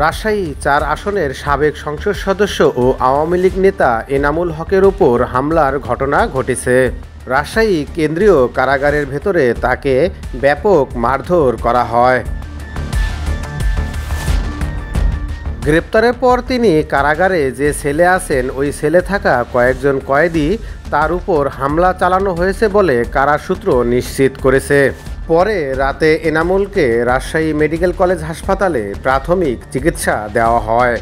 রাজশাহী-৪ আসনের সাবেক সংসদ সদস্য ও আওয়ামী লীগ নেতা এনামুল হকের ওপর হামলার ঘটনা ঘটেছে। রাজশাহী কেন্দ্রীয় কারাগারের ভেতরে তাকে ব্যাপক মারধর করা হয়। গ্রেপ্তারের পর তিনি কারাগারে যে সেলে আছেন ওই সেলে থাকা কয়েকজন কয়েদি তার উপর হামলা চালানো হয়েছে বলে কারা সূত্র নিশ্চিত করেছে। পরে রাতে এনামুলকে রাজশাহী মেডিকেল কলেজ হাসপাতালে প্রাথমিক চিকিৎসা দেওয়া হয়।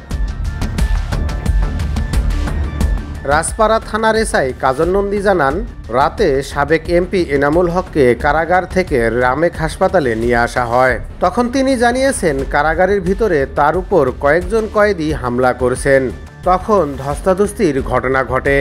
রাজপাড়া থানার এসআই কাজল নন্দী জানান, রাতে সাবেক এমপি এনামুল হককে কারাগার থেকে রামেক হাসপাতালে নিয়ে আসা হয়। তখন তিনি জানিয়েছেন কারাগারের ভিতরে তার উপর কয়েকজন কয়েদি হামলা করেছেন। তখন ধস্তাধস্তির ঘটনা ঘটে।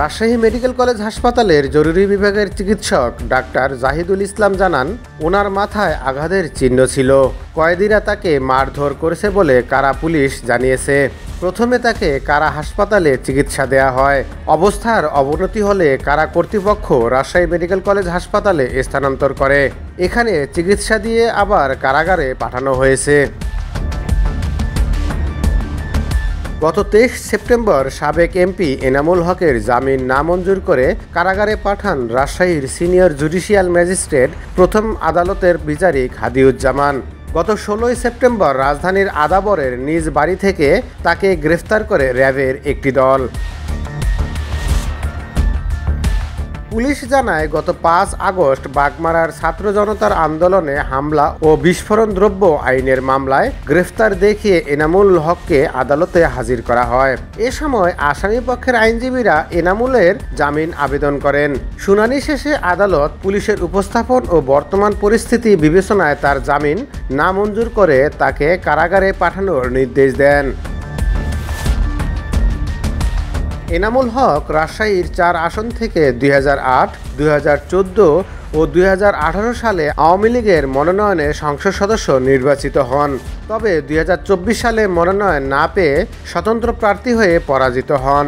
রাজশাহী মেডিকেল কলেজ হাসপাতালের জরুরি বিভাগের চিকিৎসক ডাক্তার জাহিদুল ইসলাম জানান, ওনার মাথায় আঘাতের চিহ্ন ছিল। কয়েদিরা তাকে মারধর করেছে বলে কারা পুলিশ জানিয়েছে। প্রথমে তাকে কারা হাসপাতালে চিকিৎসা দেওয়া হয়। অবস্থার অবনতি হলে কারা কর্তৃপক্ষ রাজশাহী মেডিকেল কলেজ হাসপাতালে স্থানান্তর করে। এখানে চিকিৎসা দিয়ে আবার কারাগারে পাঠানো হয়েছে। গত 23 সেপ্টেম্বর সাবেক এমপি এনামুল হকের জামিন নামঞ্জুর করে কারাগারে পাঠান রাজশাহীর সিনিয়র জুডিশিয়াল ম্যাজিস্ট্রেট প্রথম আদালতের বিচারিক হাদিউজ্জামান। গত 16 সেপ্টেম্বর রাজধানীর আদাবরের নিজ বাড়ি থেকে তাকে গ্রেফতার করে র্যাবের একটি দল। পুলিশ জানায়, গত 5 আগস্ট বাগমারার ছাত্র জনতার আন্দোলনে হামলা ও বিস্ফোরণ দ্রব্য আইনের মামলায় গ্রেফতার দেখিয়ে এনামুল হককে আদালতে হাজির করা হয়। এ সময় আসামিপক্ষের আইনজীবীরা এনামুলের জামিন আবেদন করেন। শুনানি শেষে আদালত পুলিশের উপস্থাপন ও বর্তমান পরিস্থিতি বিবেচনায় তার জামিন নামঞ্জুর করে তাকে কারাগারে পাঠানোর নির্দেশ দেন। এনামুল হক রাজশাহীর 4 আসন থেকে 2008, 2014 ও 2018 সালে আওয়ামী লীগের মনোনয়নে সংসদ সদস্য নির্বাচিত হন। তবে 2024 সালে মনোনয়ন না পেয়ে স্বতন্ত্র প্রার্থী হয়ে পরাজিত হন।